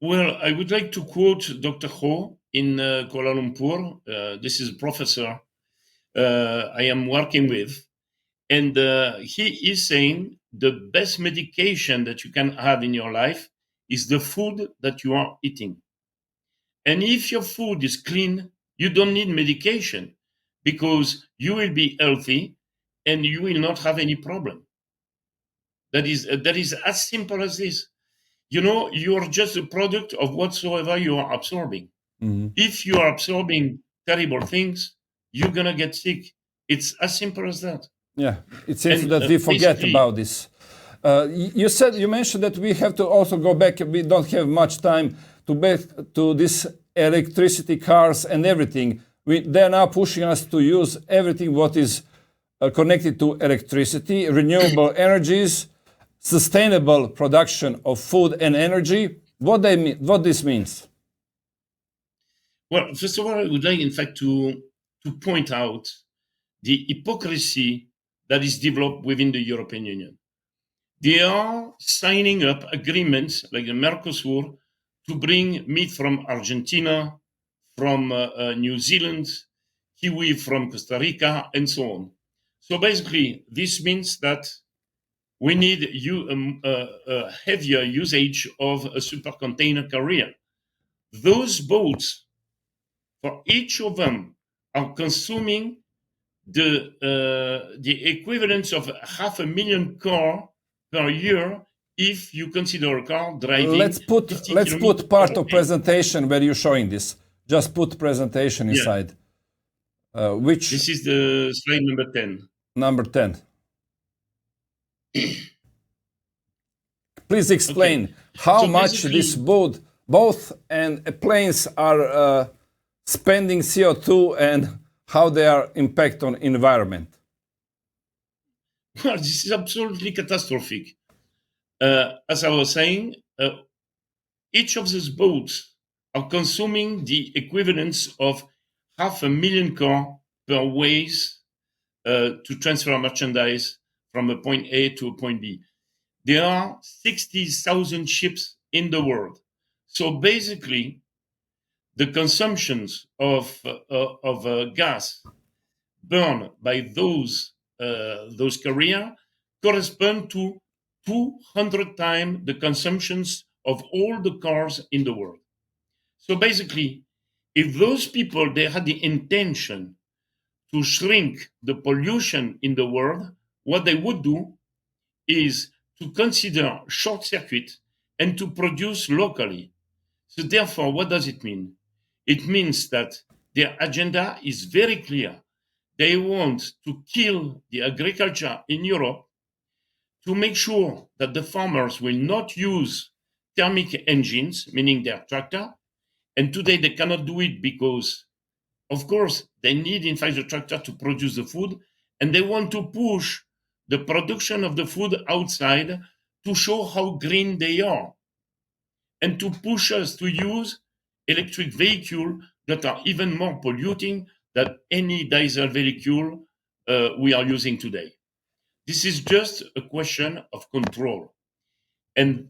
Well, I would like to quote Dr. Ho in Kuala Lumpur. This is a professor I am working with. And he is saying the best medication that you can have in your life is the food that you are eating. And if your food is clean, you don't need medication because you will be healthy and you will not have any problem. That is as simple as this. You know, you are just a product of whatsoever you are absorbing. Mm-hmm. If you are absorbing terrible things, you're going to get sick. It's as simple as that. Yeah, it seems that we forget about this. You mentioned that we have to also go back. We don't have much time to back to this electricity cars and everything. They're now pushing us to use everything what is connected to electricity, renewable energies, sustainable production of food and energy. What this means? Well, first of all, I would like, in fact, to point out the hypocrisy that is developed within the European Union. They are signing up agreements like the Mercosur to bring meat from Argentina, from New Zealand, kiwi from Costa Rica, and so on. So basically, this means that we need a heavier usage of a super container carrier. Those boats, for each of them, are consuming the equivalent of 500,000 cars per year if you consider a car driving. Let's put part of presentation where you're showing this. Just put presentation inside. Which this is the slide number 10. Number 10. Please explain how much this boat and planes are spending CO2 and how they are impact on environment. Well, this is absolutely catastrophic. As I was saying, each of these boats are consuming the equivalence of 500,000 cars per ways to transfer merchandise from a point A to a point B. There are 60,000 ships in the world. So basically, the consumptions of gas burned by those carriers correspond to 200 times the consumptions of all the cars in the world. So basically, if those people, they had the intention to shrink the pollution in the world, what they would do is to consider short circuit and to produce locally. So therefore, what does it mean? It means that their agenda is very clear. They want to kill the agriculture in Europe to make sure that the farmers will not use thermic engines, meaning their tractor. And today they cannot do it because, of course, they need, in fact, the tractor to produce the food. And they want to push the production of the food outside to show how green they are and to push us to use electric vehicles that are even more polluting than any diesel vehicle we are using today. This is just a question of control. And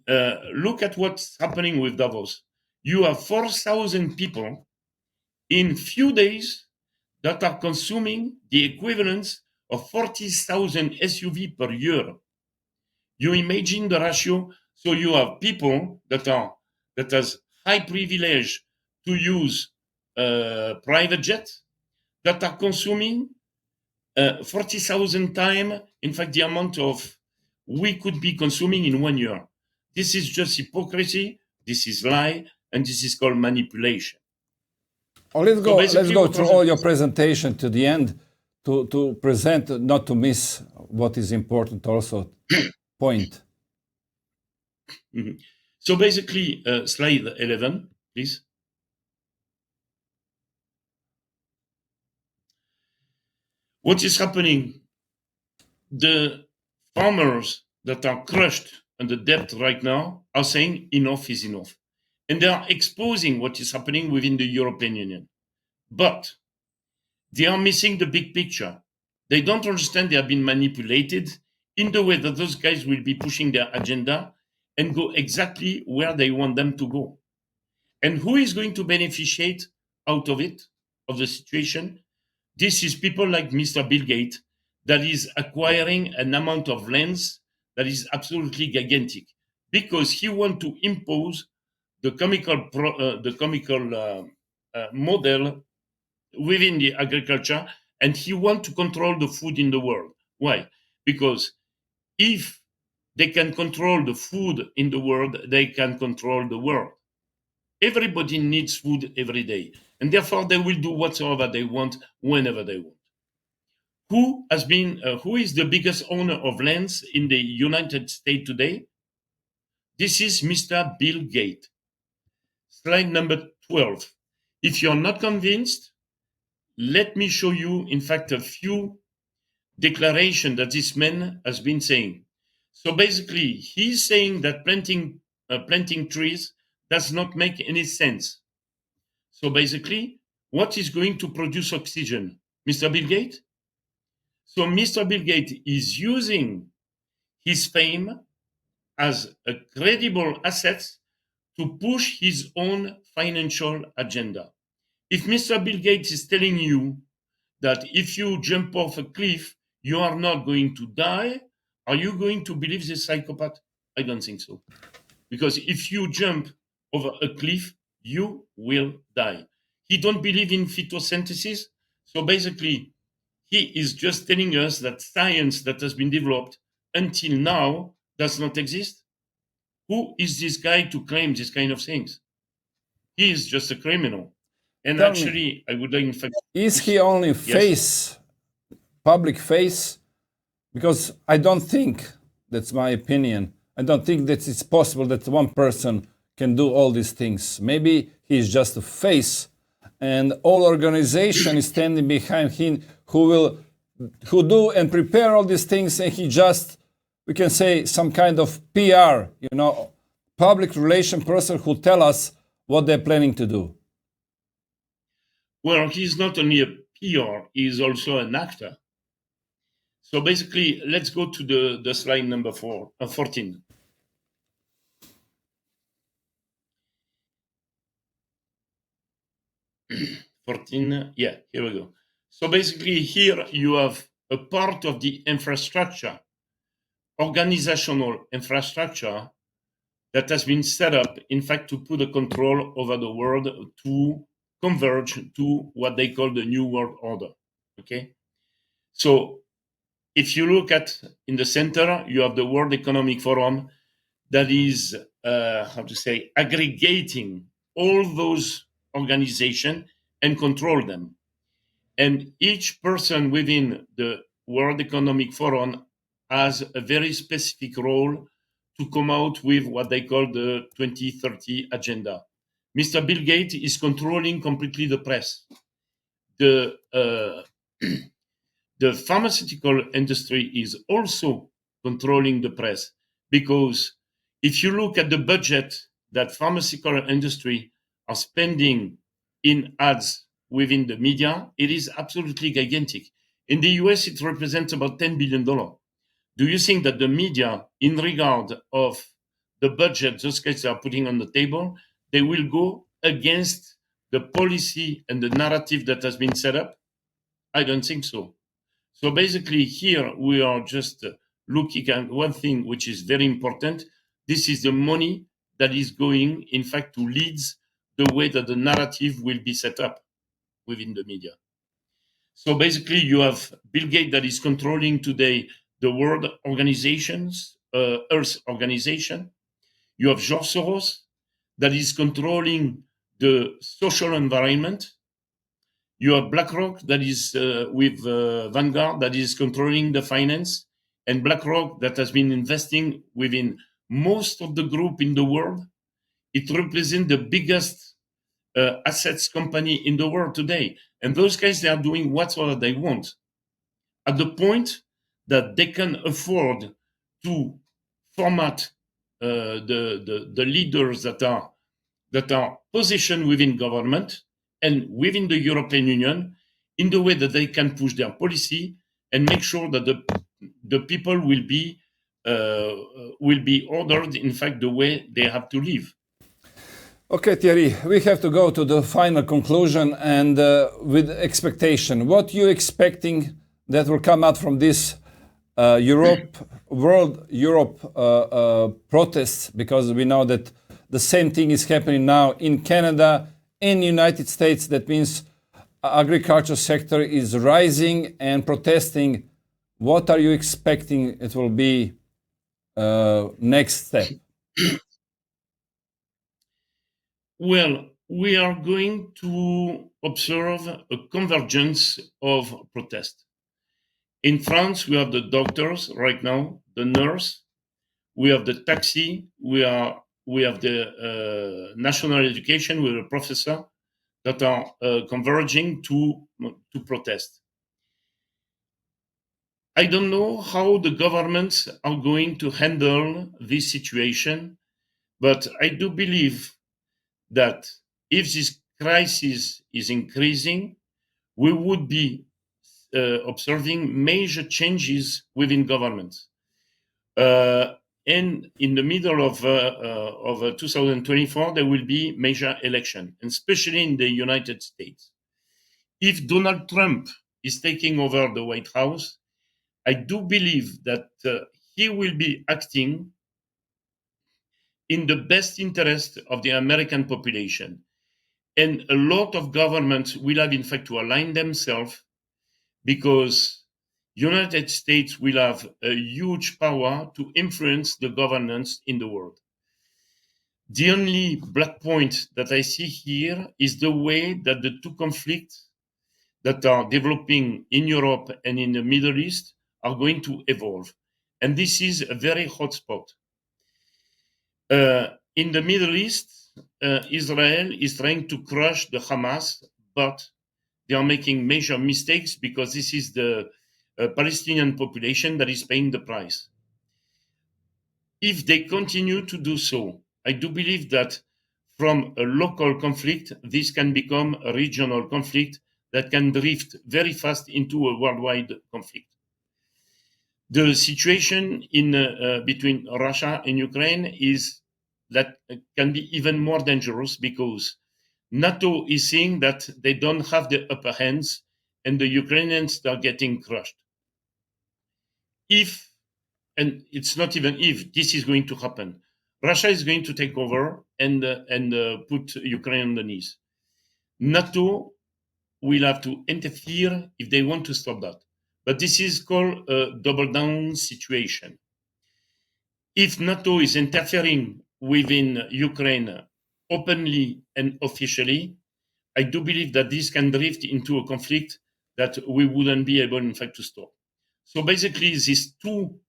look at what's happening with Davos. You have 4,000 people in few days that are consuming the equivalent of 40,000 SUV per year. You imagine the ratio. So you have people that has high privilege to use private jets that are consuming 40,000 times, in fact, the amount of we could be consuming in 1 year. This is just hypocrisy. This is lie, and this is called manipulation. Oh, let's So go basically what through was all it? your presentation to the end to present, not to miss what is important also. Point. Mhm. So basically, slide 11, please. What is happening? The farmers that are crushed under debt right now are saying enough is enough. And they are exposing what is happening within the European Union. But they are missing the big picture. They don't understand they have been manipulated in the way that those guys will be pushing their agenda and go exactly where they want them to go. And who is going to beneficiate out of it, of the situation? This is people like Mr. Bill Gates that is acquiring an amount of lands that is absolutely gigantic because he wants to impose the chemical model within the agriculture, and he wants to control the food in the world. Why? Because if they can control the food in the world, they can control the world. Everybody needs food every day, and therefore they will do whatsoever they want, whenever they want. Who is the biggest owner of lands in the United States today? This is Mr. Bill Gates. Slide number 12. If you're not convinced, let me show you, in fact, a few declarations that this man has been saying. So basically, he's saying that planting trees does not make any sense. So basically, what is going to produce oxygen? Mr. Bill Gates? So Mr. Bill Gates is using his fame as a credible asset to push his own financial agenda. If Mr. Bill Gates is telling you that if you jump off a cliff, you are not going to die, are you going to believe this psychopath? I don't think so. Because if you jump over a cliff, you will die. He don't believe in photosynthesis. So basically, he is just telling us that science that has been developed until now does not exist. Who is this guy to claim this kind of things? He is just a criminal. And Tell me, actually, I would like, in fact, is he only public face? Because I don't think, that's my opinion, I don't think that it's possible that one person can do all these things. Maybe he's just a face, and all organization is standing behind him who do and prepare all these things, and he just, we can say, some kind of PR, public relation person who tell us what they're planning to do. Well, he's not only a PR, he's also an actor. So basically, let's go to the slide number 14. Yeah, here we go. So basically, here you have a part of the infrastructure, organizational infrastructure, that has been set up, in fact, to put a control over the world to converge to what they call the New World Order. Okay? So if you look at in the center, you have the World Economic Forum that is, aggregating all those organizations and control them. And each person within the World Economic Forum has a very specific role to come out with what they call the 2030 agenda. Mr. Bill Gates is controlling completely the press. The the pharmaceutical industry is also controlling the press, because if you look at the budget that pharmaceutical industry are spending in ads within the media, it is absolutely gigantic. In the US, it represents about $10 billion. Do you think that the media, in regard of the budget those guys are putting on the table, they will go against the policy and the narrative that has been set up? I don't think so. So basically here we are just looking at one thing which is very important. This is the money that is going, in fact, to lead the way that the narrative will be set up within the media. So basically you have Bill Gates that is controlling today the World Organizations, Earth Organization. You have George Soros that is controlling the social environment. You have BlackRock that is with Vanguard that is controlling the finance, and BlackRock that has been investing within most of the group in the world. It represents the biggest assets company in the world today. And those guys, they are doing whatever they want, at the point that they can afford to format the leaders that are positioned within government and within the European Union in the way that they can push their policy and make sure that the people will be ordered, in fact, the way they have to live. Okay, Thierry, we have to go to the final conclusion and with expectation. What you expecting that will come out from this World Europe protests? Because we know that the same thing is happening now in Canada, in the United States. That means agriculture sector is rising and protesting. What are you expecting it will be next step? Well, we are going to observe a convergence of protest. In France, we have the doctors right now, the nurse, we have the taxi, we have the national education with a professor that are converging to protest. I don't know how the governments are going to handle this situation, but I do believe that if this crisis is increasing, we would be observing major changes within governments. And in the middle of 2024, there will be major election, and especially in the United States. If Donald Trump is taking over the White House, I do believe that he will be acting in the best interest of the American population. And a lot of governments will have, in fact, to align themselves, because United States will have a huge power to influence the governance in the world. The only black point that I see here is the way that the two conflicts that are developing in Europe and in the Middle East are going to evolve. And this is a very hot spot. In the Middle East, Israel is trying to crush the Hamas, but they are making major mistakes, because this is the Palestinian population that is paying the price. If they continue to do so, I do believe that from a local conflict, this can become a regional conflict that can drift very fast into a worldwide conflict. The situation in between Russia and Ukraine is that can be even more dangerous, because NATO is seeing that they don't have the upper hands and the Ukrainians are getting crushed. If, and it's not even if, this is going to happen, Russia is going to take over and put Ukraine on the knees. NATO will have to interfere if they want to stop that. But this is called a double down situation. If NATO is interfering within Ukraine openly and officially, I do believe that this can drift into a conflict that we wouldn't be able, in fact, to stop. So basically, these two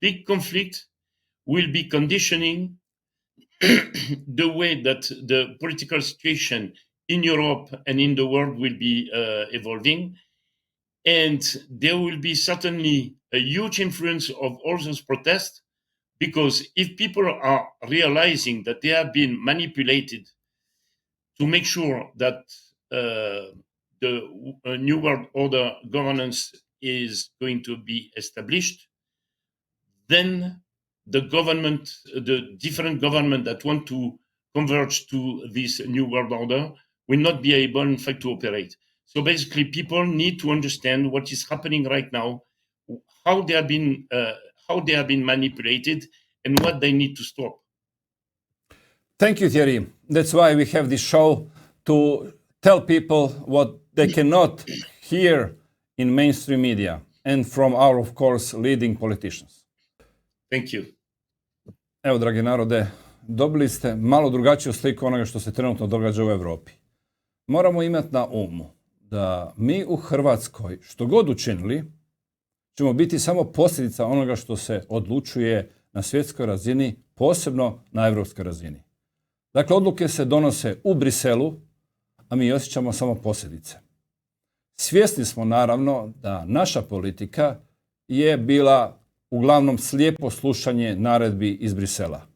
big conflicts will be conditioning the way that the political situation in Europe and in the world will be evolving. And there will be certainly a huge influence of all those protests, because if people are realizing that they have been manipulated to make sure that the New World Order governance is going to be established, then the different government that want to converge to this New World Order will not be able, in fact, to operate. So basically, people need to understand what is happening right now, how they have been manipulated, and what they need to stop. Thank you, Thierry. That's why we have this show, to tell people what they cannot hear in mainstream media and from our, of course, leading politicians. Thank you. Evo, dragi narode, dobili ste malo drugačiju sliku onoga što se trenutno događa u Europi. Moramo imati na umu da mi u Hrvatskoj, što god učinili, ćemo biti samo posljedica onoga što se odlučuje na svjetskoj razini, posebno na europskoj razini. Dakle, odluke se donose u Briselu, a mi osjećamo samo posljedice. Svjesni smo, naravno, da naša politika je bila uglavnom slijepo slušanje naredbi iz Brisela.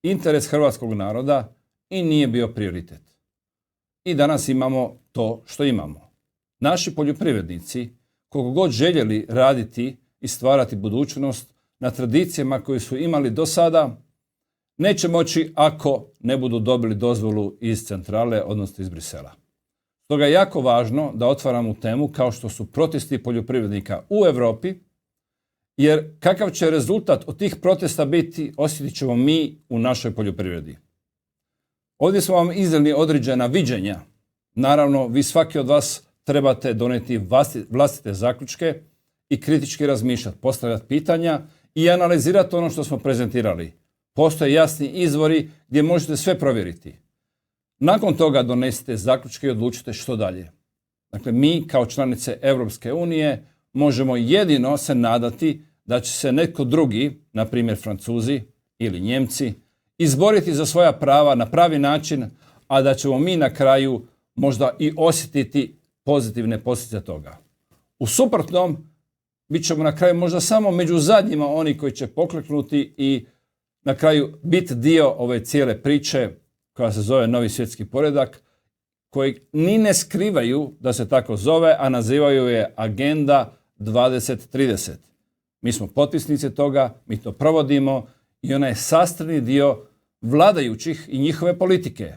Interes hrvatskog naroda i nije bio prioritet. I danas imamo to što imamo. Naši poljoprivrednici, koliko god željeli raditi i stvarati budućnost na tradicijama koje su imali do sada, neće moći ako ne budu dobili dozvolu iz centrale, odnosno iz Brisela. Stoga je jako važno da otvaramo temu kao što su protesti poljoprivrednika u Europi, jer kakav će rezultat od tih protesta biti, osjetit ćemo mi u našoj poljoprivredi. Ovdje smo vam iznijeli određena viđenja. Naravno, vi svaki od vas trebate donijeti vlastite zaključke i kritički razmišljati, postavljati pitanja i analizirati ono što smo prezentirali. Postoje jasni izvori gdje možete sve provjeriti. Nakon toga donesite zaključke i odlučite što dalje. Dakle, mi kao članice Europske unije možemo jedino se nadati da će se netko drugi, na primjer Francuzi ili Njemci, izboriti za svoja prava na pravi način, a da ćemo mi na kraju možda i osjetiti pozitivne posljedice toga. U suprotnom, bit ćemo na kraju možda samo među zadnjima oni koji će pokleknuti i na kraju biti dio ove cijele priče koja se zove Novi svjetski poredak, koji ni ne skrivaju da se tako zove, a nazivaju je Agenda 2030. Mi smo potpisnici toga, mi to provodimo i ona je sastavni dio vladajućih i njihove politike.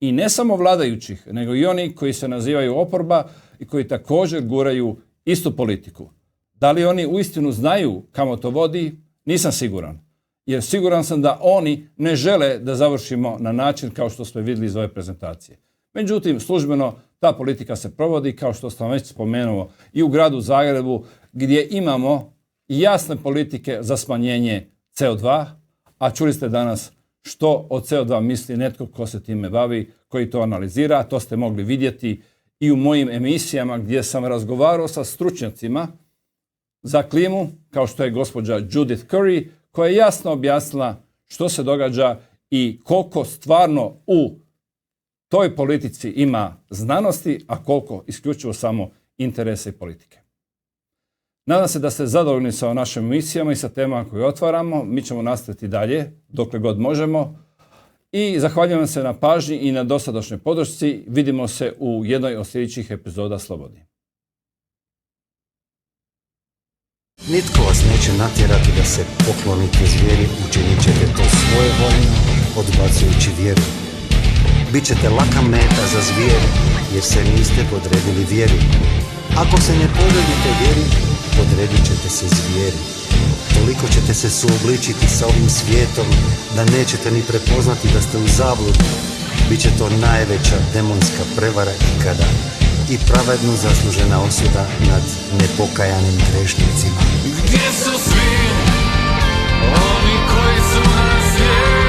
I ne samo vladajućih, nego i oni koji se nazivaju oporba i koji također guraju istu politiku. Da li oni uistinu znaju kamo to vodi? Nisam siguran. Jer siguran sam da oni ne žele da završimo na način kao što smo vidjeli iz ove prezentacije. Međutim, službeno ta politika se provodi, kao što sam već spomenuo, i u gradu Zagrebu, gdje imamo jasne politike za smanjenje CO2, a čuli ste danas što o CO2 misli netko ko se time bavi, koji to analizira. To ste mogli vidjeti i u mojim emisijama gdje sam razgovarao sa stručnjacima za klimu, kao što je gospođa Judith Curry, koja je jasno objasnila što se događa i koliko stvarno u toj politici ima znanosti, a koliko isključivo samo interese i politike. Nadam se da ste zadovoljni sa našim emisijama i sa temama koje otvaramo. Mi ćemo nastaviti dalje dokle god možemo. I zahvaljujem se na pažnji i na dosadašnjoj podršci. Vidimo se u jednoj od sljedećih epizoda Slobodni. Nitko vas neće natjerati da se poklonite zvijeri, učinit ćete to svojevoljno, odbacujući vjeru. Bićete laka meta za zvijeri, jer se niste podredili vjeri. Ako se ne podredite vjeri, podredit ćete se zvijeri. Toliko ćete se suobličiti sa ovim svijetom, da nećete ni prepoznati da ste u zabludi. Biće to najveća demonska prevara ikada i pravedno zaslužena osuda nad nepokajanim grešnicima. Gdje su svi oni koji su nas vjerili?